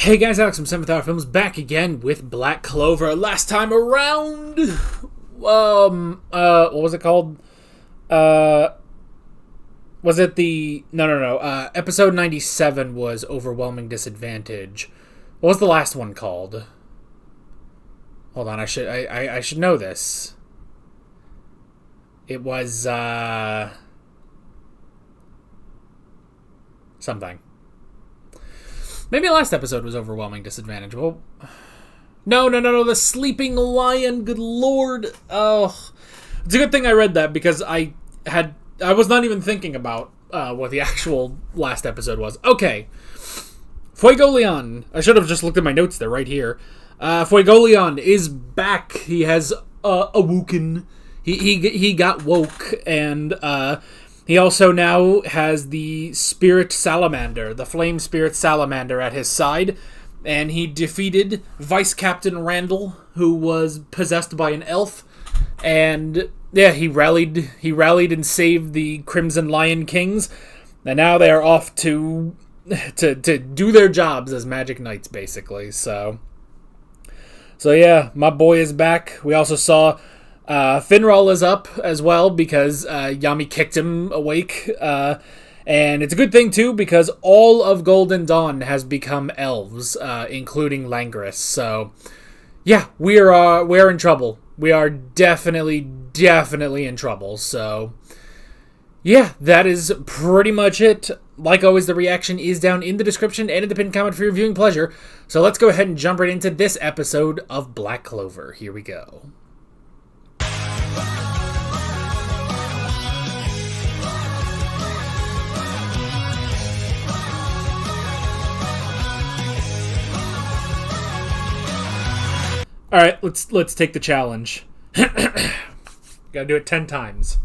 Hey guys, Alex from 7th Hour Films back again with Black Clover. Last time around, what was it called? Was it the, no, episode 97 was Overwhelming Disadvantage. What was the last one called? Hold on, I should know this. It was, something. Maybe the last episode was Overwhelming Disadvantage. Well, no, the Sleeping Lion, good lord. Oh, it's a good thing I read that because I was not even thinking about what the actual last episode was. Okay. Fuego Leon. I should have just looked at my notes. They're right here. Fuego Leon is back. He has awoken. He got woke, and he also now has the Spirit Salamander, the Flame Spirit Salamander at his side, and he defeated Vice Captain Randall, who was possessed by an elf, and yeah, he rallied and saved the Crimson Lion Kings, and now they are off to do their jobs as Magic Knights, basically. So yeah, my boy is back. We also saw Finral is up as well because Yami kicked him awake. And it's a good thing, too, because all of Golden Dawn has become elves, including Langris. So, yeah, we're in trouble. We are definitely in trouble. So, yeah, that is pretty much it. Like always, the reaction is down in the description and in the pinned comment for your viewing pleasure. So let's go ahead and jump right into this episode of Black Clover. Here we go. All right, let's take the challenge. Gotta do it 10 times.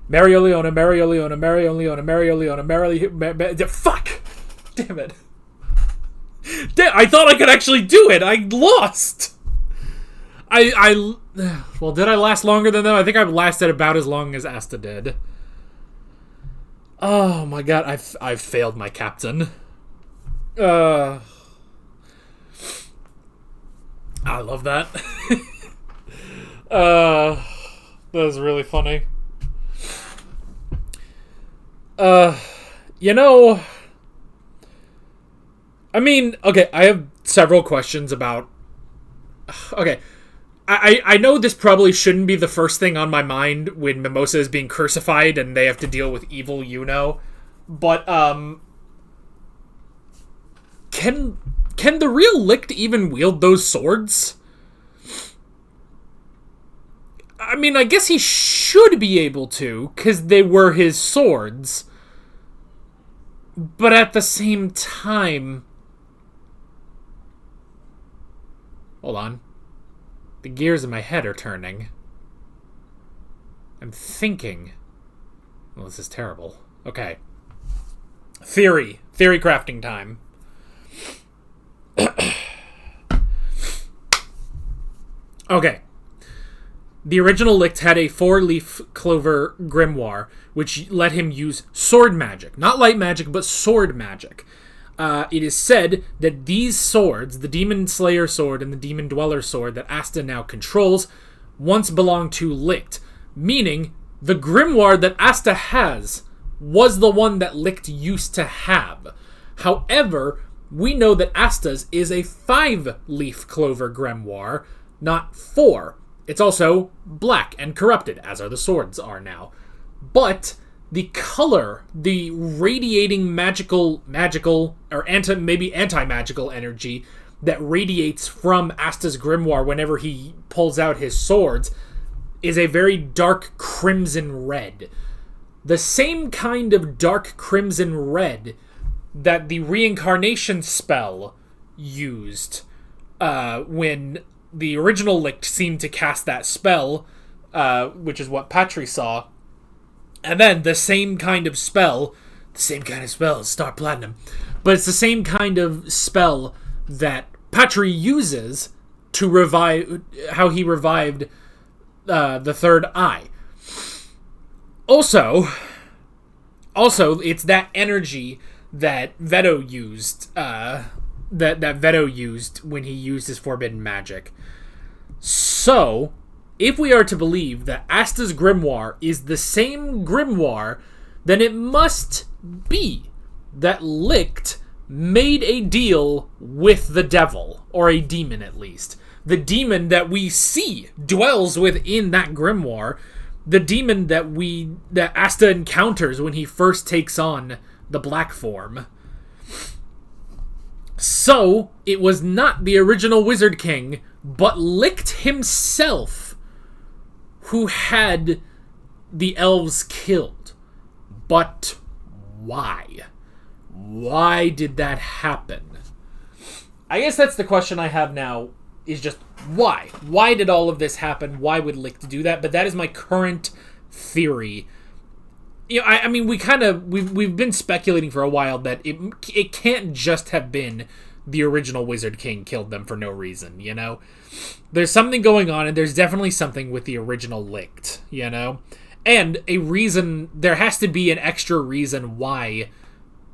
Mario Leona, Mario Leona, Mario Leona, Mario Leona, Mario... Fuck! Damn it. Damn, I thought I could actually do it. I lost. Well, did I last longer than them? I think I lasted about as long as Asta did. Oh my god, I've failed my captain. I love that. That was really funny. I mean, okay, I have several questions about... Okay, I know this probably shouldn't be the first thing on my mind when Mimosa is being crucified and they have to deal with evil but, Can the real Licht even wield those swords? I mean, I guess he should be able to, because they were his swords. But at the same time... Hold on. The gears in my head are turning. I'm thinking... Well, this is terrible. Okay. Theory crafting time. Okay. The original Licht had a 4-leaf clover grimoire, which let him use sword magic. Not light magic, but sword magic. It is said that these swords, the Demon Slayer sword and the Demon Dweller sword that Asta now controls, once belonged to Licht. Meaning, the grimoire that Asta has was the one that Licht used to have. However, we know that Asta's is a 5-leaf clover grimoire, not 4. It's also black and corrupted, as are the swords are now. But the color, the radiating magical, or anti-magical energy that radiates from Asta's grimoire whenever he pulls out his swords is a very dark crimson red. The same kind of dark crimson red that the reincarnation spell used when the original Licht seemed to cast that spell, which is what Patry saw. And then the same kind of spell, Star Platinum, but it's the same kind of spell that Patry uses to revive, how he revived the third eye. Also, it's that energy that Veto used, that Veto used when he used his forbidden magic. So, if we are to believe that Asta's grimoire is the same grimoire, then it must be that Licht made a deal with the devil, or a demon at least. The demon that we see dwells within that grimoire, the demon that Asta encounters when he first takes on the black form. So, it was not the original Wizard King, but Licht himself who had the elves killed. But why? Why did that happen? I guess that's the question I have now, is just why? Why did all of this happen? Why would Licht do that? But that is my current theory. You know, I mean, we've been speculating for a while that it can't just have been the original Wizard King killed them for no reason, you know? There's something going on, and there's definitely something with the original Licht, you know? And a reason, there has to be an extra reason why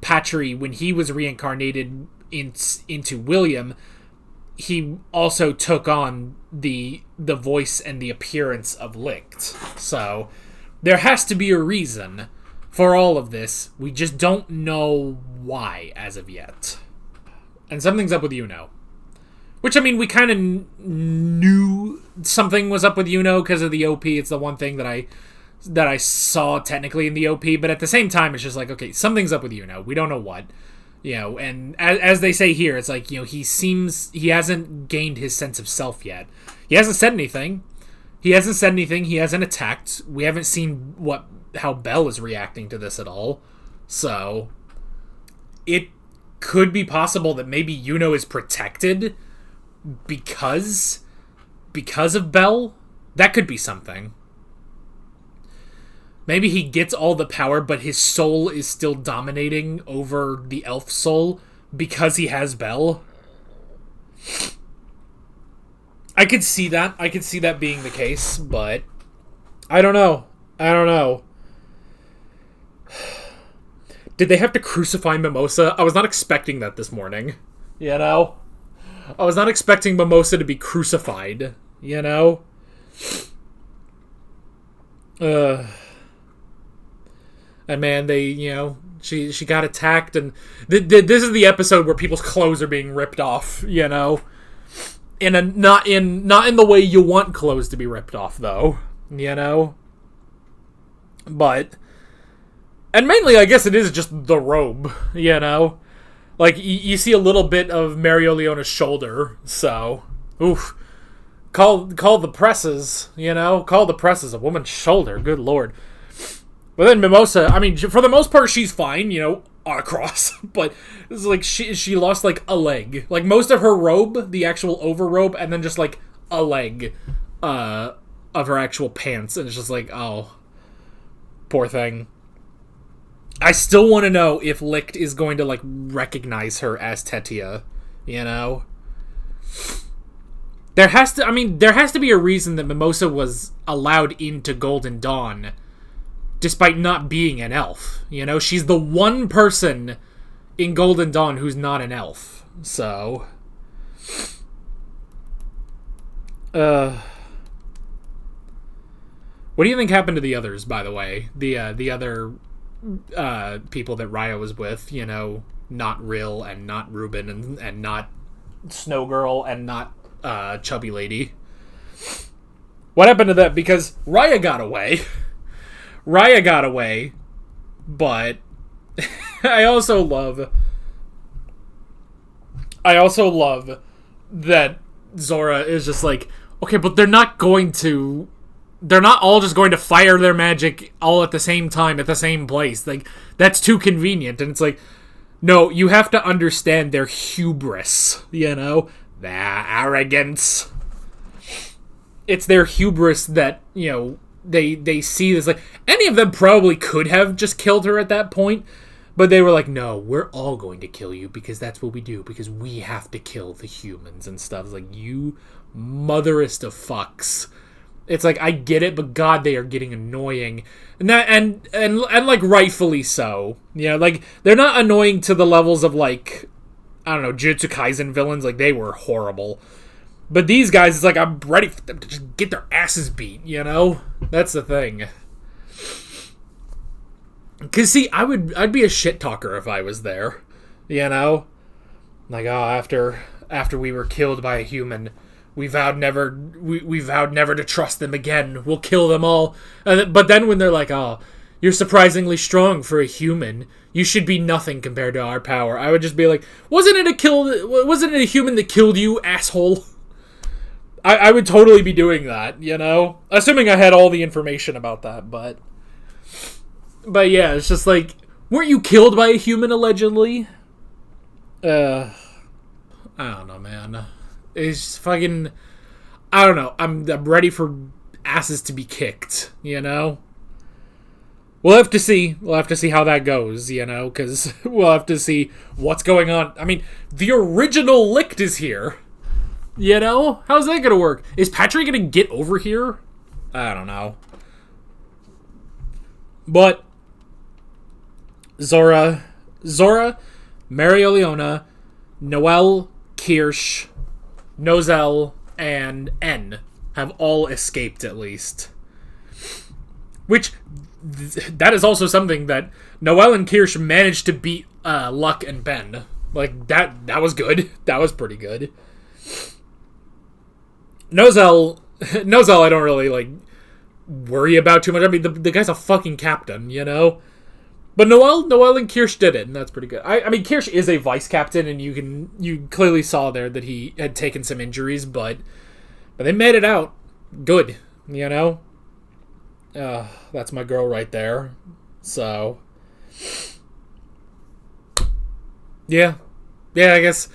Patry, when he was reincarnated into William, he also took on the voice and the appearance of Licht. So, there has to be a reason for all of this. We just don't know why as of yet. And something's up with Yuno. Which, I mean, we kind of knew something was up with Yuno because of the OP. It's the one thing that I saw technically in the OP. But at the same time, it's just like, okay, something's up with Yuno. We don't know what. You know, and as they say here, it's like, you know, he hasn't gained his sense of self yet. He hasn't said anything. He hasn't attacked. We haven't seen how Belle is reacting to this at all. So, it could be possible that maybe Yuno is protected because of Belle. That could be something. Maybe he gets all the power, but his soul is still dominating over the elf soul because he has Belle. I could see that. I could see that being the case, but I don't know. Did they have to crucify Mimosa? I was not expecting that this morning. You know? I was not expecting Mimosa to be crucified. You know? And man, she got attacked, and this is the episode where people's clothes are being ripped off, you know? Not in the way you want clothes to be ripped off, though, you know? But, and mainly, I guess it is just the robe, you know? Like, you see a little bit of Mario Leona's shoulder, so, oof. Call the presses, you know? Call the presses a woman's shoulder, good lord. But then Mimosa, I mean, for the most part, she's fine, you know, on a cross. But it's like she lost, like, a leg. Like, most of her robe, the actual overrobe, and then just, like, a leg of her actual pants. And it's just like, oh, poor thing. I still want to know if Licht is going to, like, recognize her as Tetia, you know? There has to be a reason that Mimosa was allowed into Golden Dawn despite not being an elf, you know? She's the one person in Golden Dawn who's not an elf, so... What do you think happened to the others, by the way? The other people that Raya was with, you know, not Rill and not Ruben and not Snow Girl and not Chubby Lady. What happened to that? Because Raya got away. But I also love that Zora is just like, okay, but they're not all just going to fire their magic all at the same time at the same place. Like, that's too convenient. And it's like, no, you have to understand their hubris, you know? Their arrogance. It's their hubris that, you know, they see this, like, any of them probably could have just killed her at that point, but they were like, no, we're all going to kill you because that's what we do, because we have to kill the humans and stuff. It's like, you motherest of fucks. It's like, I get it, but God, they are getting annoying. And that, and like, rightfully so. You know, like, they're not annoying to the levels of, like, I don't know, Jujutsu Kaisen villains. Like, they were horrible. But these guys, it's like, I'm ready for them to just get their asses beat, you know? That's the thing. Because, see, I'd be a shit talker if I was there. You know? Like, oh, after we were killed by a human, we vowed never to trust them again. We'll kill them all. But then when they're like, oh, you're surprisingly strong for a human. You should be nothing compared to our power. I would just be like, wasn't it a human that killed you, asshole? I would totally be doing that, you know? Assuming I had all the information about that, but yeah, it's just like, weren't you killed by a human, allegedly? I don't know, man. It's fucking, I don't know. I'm ready for asses to be kicked, you know? We'll have to see. We'll have to see how that goes, you know? Because we'll have to see what's going on. I mean, the original Licht is here. You know? How's that gonna work? Is Patrick gonna get over here? I don't know. But Zora, Marileona, Noelle, Kirsch, Nozel, and N have all escaped, at least. Which, that is also something that Noelle and Kirsch managed to beat Luck and Ben. Like, that was good. That was pretty good. Nozel, I don't really, like, worry about too much. I mean, the guy's a fucking captain, you know? But Noelle and Kirsch did it, and that's pretty good. I mean, Kirsch is a vice captain, and you clearly saw there that he had taken some injuries, but they made it out good, you know? That's my girl right there. So, yeah, I guess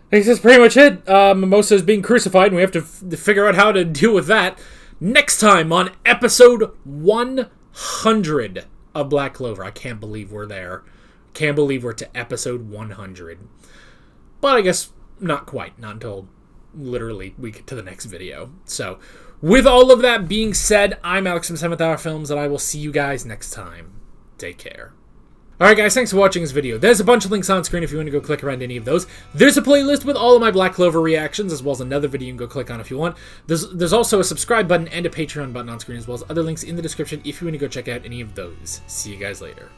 that's pretty much it. Mimosa is being crucified, and we have to figure out how to deal with that next time on episode 100 of Black Clover. I can't believe we're there. Can't believe we're to episode 100. But I guess not quite. Not until literally we get to the next video. So, with all of that being said, I'm Alex from 7th Hour Films, and I will see you guys next time. Take care. Alright guys, thanks for watching this video. There's a bunch of links on screen if you want to go click around any of those. There's a playlist with all of my Black Clover reactions, as well as another video you can go click on if you want. There's also a subscribe button and a Patreon button on screen, as well as other links in the description if you want to go check out any of those. See you guys later.